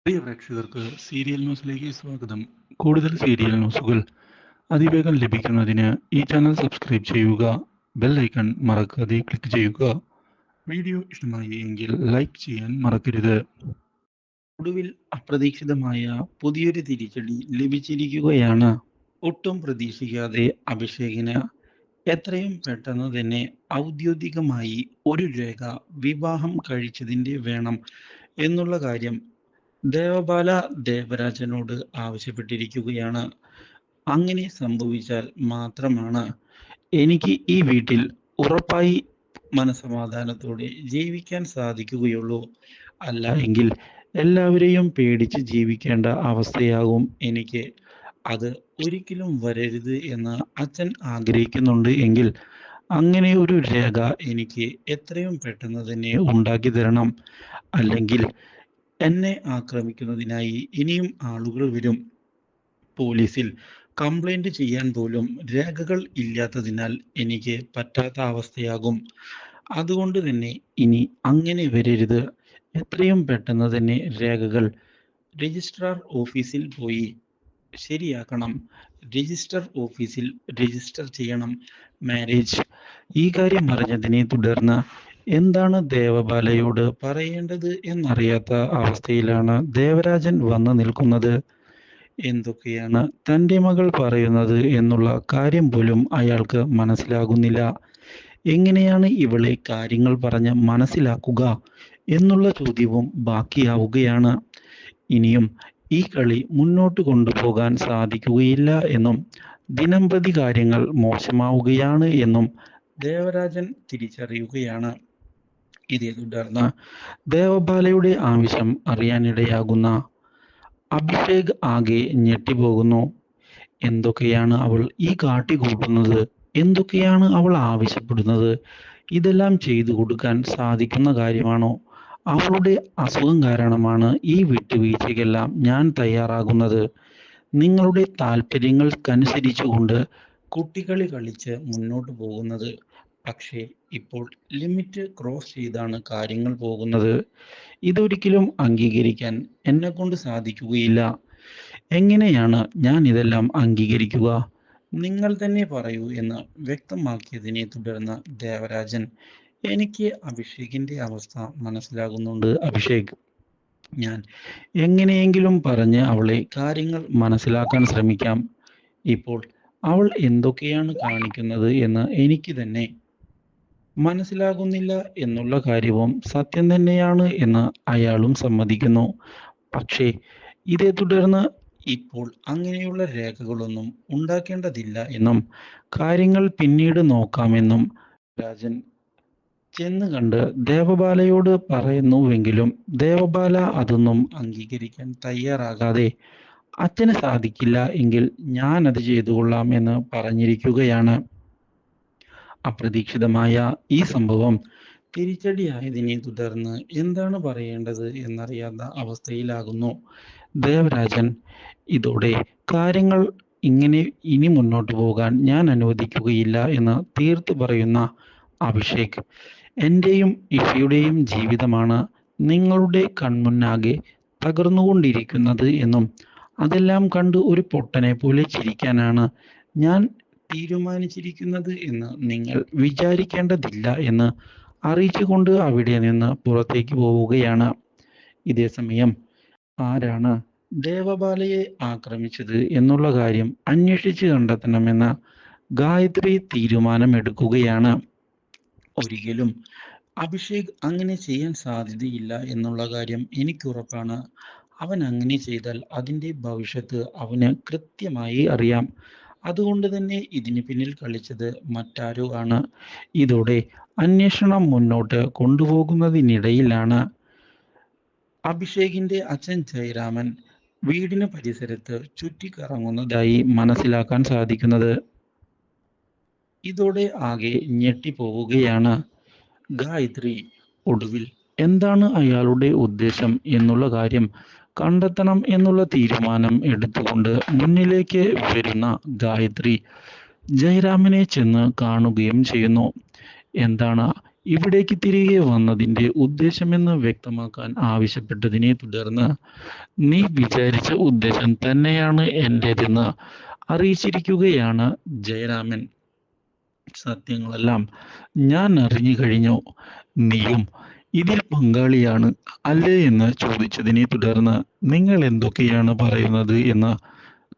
പ്രിയ പ്രേക്ഷകർക്ക് സീരിയൽ ന്യൂസിലേക്ക് സ്വാഗതം. കൂടുതൽ സീരിയൽ ന്യൂസുകൾ അതിവേഗം ലഭിക്കുന്നതിന് ഈ ചാനൽ സബ്സ്ക്രൈബ് ചെയ്യുക. ബെൽ ഐക്കൺ മറക്കാതെ ക്ലിക്ക് ചെയ്യുക. വീഡിയോ ഇഷ്ടമായി എങ്കിൽ ലൈക്ക് ചെയ്യാൻ മറക്കരുത്. ഒടുവിൽ അപ്രതീക്ഷിതമായ പുതിയൊരു തിരിച്ചടി ലഭിച്ചിരിക്കുകയാണ്. ഒട്ടും പ്രതീക്ഷിക്കാതെ അഭിഷേകിന് എത്രയും പെട്ടെന്ന് തന്നെ ഔദ്യോഗികമായി ഒരു രേഖ വിവാഹം കഴിച്ചതിൻ്റെ വേണം എന്നുള്ള കാര്യം ദേവബാല ദേവരാജനോട് ആവശ്യപ്പെട്ടിരിക്കുകയാണ്. അങ്ങനെ സംഭവിച്ചാൽ മാത്രമാണ് എനിക്ക് ഈ വീട്ടിൽ ഉറപ്പായി മനസമാധാനത്തോടെ ജീവിക്കാൻ സാധിക്കുകയുള്ളൂ. അല്ല എങ്കിൽ എല്ലാവരെയും പേടിച്ച് ജീവിക്കേണ്ട അവസ്ഥയാകും എനിക്ക്. അത് ഒരിക്കലും വരരുത് എന്ന് അച്ഛൻ ആഗ്രഹിക്കുന്നുണ്ട് എങ്കിൽ അങ്ങനെ ഒരു രേഖ എനിക്ക് എത്രയും പെട്ടെന്ന് തന്നെ ഉണ്ടാക്കി തരണം. അല്ലെങ്കിൽ എന്നെ ആക്രമിക്കുന്നതിനായി ഇനിയും ആളുകൾ വരും. പോലീസിൽ കംപ്ലൈന്റ് ചെയ്യാൻ പോലും രേഖകൾ ഇല്ലാത്തതിനാൽ എനിക്ക് പറ്റാത്ത അവസ്ഥയാകും. അതുകൊണ്ട് തന്നെ ഇനി അങ്ങനെ വരരുത്. എത്രയും പെട്ടെന്ന് തന്നെ രേഖകൾ രജിസ്ട്രാർ ഓഫീസിൽ പോയി ശരിയാക്കണം. രജിസ്റ്റർ ഓഫീസിൽ രജിസ്റ്റർ ചെയ്യണം മാരേജ്. ഈ കാര്യം അറിഞ്ഞതിനെ തുടർന്ന് എന്താണ് ദേവബാലയോട് പറയേണ്ടത് എന്നറിയാത്ത അവസ്ഥയിലാണ് ദേവരാജൻ വന്നു നിൽക്കുന്നത്. എന്തൊക്കെയാണ് തൻ്റെ മകൾ പറയുന്നത് എന്നുള്ള കാര്യം പോലും അയാൾക്ക് മനസ്സിലാകുന്നില്ല. എങ്ങനെയാണ് ഇവളെ കാര്യങ്ങൾ പറഞ്ഞ് മനസ്സിലാക്കുക എന്നുള്ള ചോദ്യവും ബാക്കിയാവുകയാണ്. ഇനിയും ഈ കളി മുന്നോട്ട് കൊണ്ടുപോകാൻ സാധിക്കുകയില്ല എന്നും ദിനംപ്രതി കാര്യങ്ങൾ മോശമാവുകയാണ് എന്നും ദേവരാജൻ തിരിച്ചറിയുകയാണ്. ഇതേ തുടർന്ന് ദേവബാലയുടെ ആവശ്യം അറിയാനിടയാകുന്ന അഭിഷേക് ആകെ ഞെട്ടിപ്പോകുന്നു. എന്തൊക്കെയാണ് അവൾ ഈ കാട്ടിക്കൂട്ടുന്നത്? എന്തൊക്കെയാണ് അവൾ ആവശ്യപ്പെടുന്നത്? ഇതെല്ലാം ചെയ്തു കൊടുക്കാൻ സാധിക്കുന്ന കാര്യമാണോ? അവളുടെ അസുഖം കാരണമാണ് ഈ വിട്ടുവീഴ്ചയ്ക്കെല്ലാം ഞാൻ തയ്യാറാകുന്നത്. നിങ്ങളുടെ താല്പര്യങ്ങൾക്കനുസരിച്ചുകൊണ്ട് കുട്ടികളി കളിച്ച് മുന്നോട്ട് പോകുന്നത്. പക്ഷേ ഇപ്പോൾ ലിമിറ്റ് ക്രോസ് ചെയ്താണ് കാര്യങ്ങൾ പോകുന്നത്. ഇതൊരിക്കലും അംഗീകരിക്കാൻ എന്നെക്കൊണ്ട് സാധിക്കുകയില്ല. എങ്ങനെയാണ് ഞാൻ ഇതെല്ലാം അംഗീകരിക്കുക? നിങ്ങൾ തന്നെ പറയൂ എന്ന് വ്യക്തമാക്കിയതിനെ തുടർന്ന് ദേവരാജൻ, എനിക്ക് അഭിഷേകിന്റെ അവസ്ഥ മനസ്സിലാകുന്നുണ്ട് അഭിഷേക്. ഞാൻ എങ്ങനെയെങ്കിലും പറഞ്ഞ് അവളെ കാര്യങ്ങൾ മനസ്സിലാക്കാൻ ശ്രമിക്കാം. ഇപ്പോൾ അവൾ എന്തൊക്കെയാണ് കാണിക്കുന്നത് എന്ന് എനിക്ക് തന്നെ മനസ്സിലാകുന്നില്ല എന്നുള്ള കാര്യവും സത്യം തന്നെയാണ് എന്ന് അയാളും സമ്മതിക്കുന്നു. പക്ഷേ ഇതേ തുടർന്ന് ഇപ്പോൾ അങ്ങനെയുള്ള രേഖകളൊന്നും ഉണ്ടാക്കേണ്ടതില്ല എന്നും കാര്യങ്ങൾ പിന്നീട് നോക്കാമെന്നും രാജൻ ചെന്ന് കണ്ട് ദേവബാലയോട് പറയുന്നുവെങ്കിലും ദേവബാല അതൊന്നും അംഗീകരിക്കാൻ തയ്യാറാകാതെ അച്ഛന് സാധിക്കില്ല എങ്കിൽ ഞാൻ അത് ചെയ്തു കൊള്ളാം എന്ന് പറഞ്ഞിരിക്കുകയാണ്. അപ്രതീക്ഷിതമായ ഈ സംഭവം തിരിച്ചടിയായതിനെ തുടർന്ന് എന്താണ് പറയേണ്ടത് എന്നറിയാത്ത അവസ്ഥയിലാകുന്നു ദേവരാജൻ. ഇതോടെ കാര്യങ്ങൾ ഇങ്ങനെ ഇനി മുന്നോട്ട് പോകാൻ ഞാൻ അനുവദിക്കുകയില്ല എന്ന് തീർത്തു പറയുന്ന അഭിഷേക്, എൻ്റെയും ഇഷയുടെയും ജീവിതമാണ് നിങ്ങളുടെ കൺമുന്നാകെ തകർന്നുകൊണ്ടിരിക്കുന്നത് എന്നും അതെല്ലാം കണ്ട് ഒരു പൊട്ടനെ പോലെ ചിരിക്കാനാണ് ഞാൻ തീരുമാനിച്ചിരിക്കുന്നത് എന്ന് നിങ്ങൾ വിചാരിക്കേണ്ടതില്ല എന്ന് അറിയിച്ചുകൊണ്ട് അവിടെ നിന്ന് പുറത്തേക്ക് പോവുകയാണ്. ഇതേ സമയം ആരാണ് ദേവബാലയെ ആക്രമിച്ചത് എന്നുള്ള കാര്യം അന്വേഷിച്ച് കണ്ടെത്തണമെന്ന് ഗായത്രി തീരുമാനമെടുക്കുകയാണ്. ഒരിക്കലും അഭിഷേക് അങ്ങനെ ചെയ്യാൻ സാധ്യതയില്ല എന്നുള്ള കാര്യം എനിക്കുറപ്പാണ്. അവൻ അങ്ങനെ ചെയ്താൽ അതിൻ്റെ ഭവിഷ്യത്ത് അവന് കൃത്യമായി അറിയാം. അതുകൊണ്ട് തന്നെ ഇതിന് പിന്നിൽ കളിച്ചത് മറ്റാരോ ആണ്. ഇതോടെ അന്വേഷണം മുന്നോട്ട് കൊണ്ടുപോകുന്നതിനിടയിലാണ് അഭിഷേകിന്റെ അച്ഛൻ ജയരാമൻ വീടിന് പരിസരത്ത് ചുറ്റിക്കറങ്ങുന്നതായി മനസ്സിലാക്കാൻ സാധിക്കുന്നത്. ഇതോടെ ആകെ ഞെട്ടിപ്പോവുകയാണ് ഗായത്രി. ഒടുവിൽ എന്താണ് അയാളുടെ ഉദ്ദേശം എന്നുള്ള കാര്യം കണ്ടെത്തണം എന്നുള്ള തീരുമാനം എടുത്തുകൊണ്ട് മുന്നിലേക്ക് വരുന്ന ഗായത്രി ജയരാമനെ ചെന്ന് കാണുകയും ചെയ്യുന്നു. എന്താണ് ഇവിടേക്ക് തിരികെ വന്നതിന്റെ ഉദ്ദേശമെന്ന് വ്യക്തമാക്കാൻ ആവശ്യപ്പെട്ടതിനെ തുടർന്ന് നീ വിചാരിച്ച ഉദ്ദേശം തന്നെയാണ് എന്റേതെന്ന് അറിയിച്ചിരിക്കുകയാണ് ജയരാമൻ. സത്യങ്ങളെല്ലാം ഞാൻ അറിഞ്ഞു കഴിഞ്ഞു. നീയും ഇതിൽ പങ്കാളിയാണ് അല്ലേ എന്ന് ചോദിച്ചതിനെ തുടർന്ന് നിങ്ങൾ എന്തൊക്കെയാണ് പറയുന്നത് എന്ന്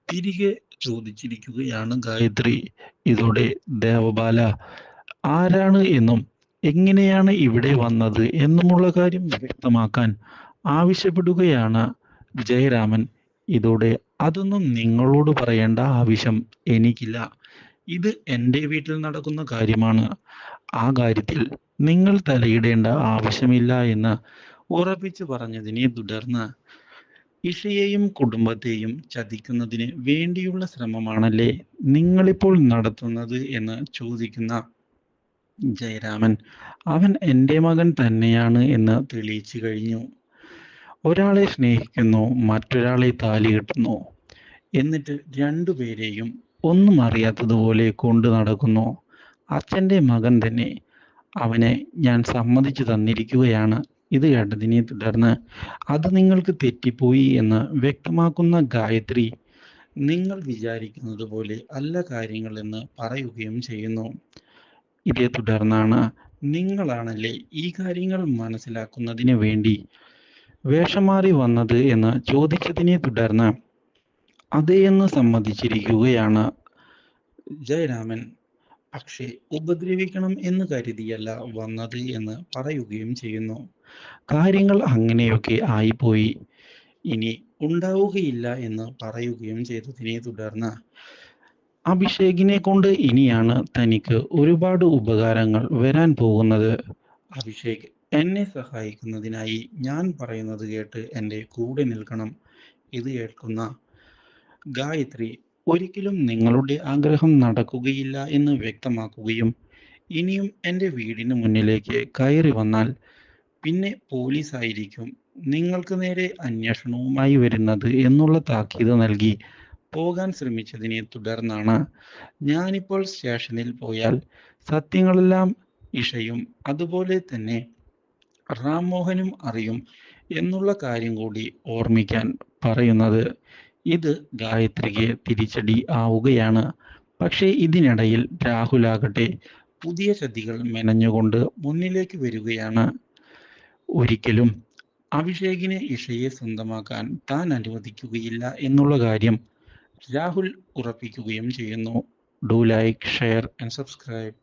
തിരികെ ചോദിച്ചിരിക്കുകയാണ് ഗായത്രി. ഇതോടെ ദേവബാല ആരാണ് എന്നും എങ്ങനെയാണ് ഇവിടെ വന്നത് എന്നുമുള്ള കാര്യം വ്യക്തമാക്കാൻ ആവശ്യപ്പെടുകയാണ് ജയരാമൻ. ഇതോടെ അതൊന്നും നിങ്ങളോട് പറയേണ്ട ആവശ്യം എനിക്കില്ല. ഇത് എൻ്റെ വീട്ടിൽ നടക്കുന്ന കാര്യമാണ്. ആ കാര്യത്തിൽ നിങ്ങൾ തലയിടേണ്ട ആവശ്യമില്ല എന്ന് ഉറപ്പിച്ചു പറഞ്ഞതിനെ തുടർന്ന് ഇഷയെയും കുടുംബത്തെയും ചതിക്കുന്നതിന് വേണ്ടിയുള്ള ശ്രമമാണല്ലേ നിങ്ങളിപ്പോൾ നടത്തുന്നത് എന്ന് ചോദിക്കുന്ന ജയരാമൻ അവൻ എൻ്റെ മകൻ തന്നെയാണ് എന്ന് തെളിയിച്ചു കഴിഞ്ഞു. ഒരാളെ സ്നേഹിക്കുന്നു, മറ്റൊരാളെ താലി കെട്ടുന്നു, എന്നിട്ട് രണ്ടുപേരെയും ഒന്നും അറിയാത്തതുപോലെ കൊണ്ടു നടക്കുന്നു. അച്ഛൻ്റെ മകൻ തന്നെ. അവനെ ഞാൻ സമ്മതിച്ചു തന്നിരിക്കുകയാണ്. ഇത് കേട്ടതിനെ തുടർന്ന് അത് നിങ്ങൾക്ക് തെറ്റിപ്പോയി എന്ന് വ്യക്തമാക്കുന്ന ഗായത്രി നിങ്ങൾ വിചാരിക്കുന്നത് പോലെ അല്ല കാര്യങ്ങൾ എന്ന് പറയുകയും ചെയ്യുന്നു. ഇതേ തുടർന്നാണ് നിങ്ങളാണല്ലേ ഈ കാര്യങ്ങൾ മനസ്സിലാക്കുന്നതിന് വേണ്ടി വേഷം മാറി വന്നത് എന്ന് ചോദിച്ചതിനെ തുടർന്ന് അതേ എന്ന് സമ്മതിച്ചിരിക്കുകയാണ് ജയരാമൻ. പക്ഷേ ഉപദ്രവിക്കണം എന്ന് കരുതിയല്ല വന്നത് എന്ന് പറയുകയും ചെയ്യുന്നു. കാര്യങ്ങൾ അങ്ങനെയൊക്കെ ആയിപ്പോയി, ഇനി ഉണ്ടാവുകയില്ല എന്ന് പറയുകയും ചെയ്തതിനെ തുടർന്ന് അഭിഷേകിനെ കൊണ്ട് ഇനിയാണ് തനിക്ക് ഒരുപാട് ഉപകാരങ്ങൾ വരാൻ പോകുന്നത്. അഭിഷേക് എന്നെ സഹായിക്കുന്നതിനായി ഞാൻ പറയുന്നത് കേട്ട് എൻ്റെ കൂടെ നിൽക്കണം. ഇത് കേൾക്കുന്ന ഗായത്രി ഒരിക്കലും നിങ്ങളുടെ ആഗ്രഹം നടക്കുകയില്ല എന്ന് വ്യക്തമാക്കുകയും ഇനിയും എൻ്റെ വീടിന് മുന്നിലേക്ക് കയറി വന്നാൽ പിന്നെ പോലീസായിരിക്കും നിങ്ങൾക്ക് നേരെ അന്വേഷണവുമായി വരുന്നത് എന്നുള്ള താക്കീത് നൽകി പോകാൻ ശ്രമിച്ചതിനെ തുടർന്നാണ് ഞാനിപ്പോൾ സ്റ്റേഷനിൽ പോയാൽ സത്യങ്ങളെല്ലാം ഇഷയും അതുപോലെ തന്നെ റാംമോഹനും അറിയും എന്നുള്ള കാര്യം കൂടി ഓർമ്മിക്കാൻ പറയുന്നത്. ഇത് ഗായത്രിക്ക് തിരിച്ചടി ആവുകയാണ്. പക്ഷേ ഇതിനിടയിൽ രാഹുലാകട്ടെ പുതിയ ചതികൾ മെനഞ്ഞുകൊണ്ട് മുന്നിലേക്ക് വരികയാണ്. ഒരിക്കലും അഭിഷേകിനെ ഇഷയെ സ്വന്തമാക്കാൻ താൻ അനുവദിക്കുകയില്ല എന്നുള്ള കാര്യം രാഹുൽ ഉറപ്പിക്കുകയും ചെയ്യുന്നു. Do like, share and subscribe.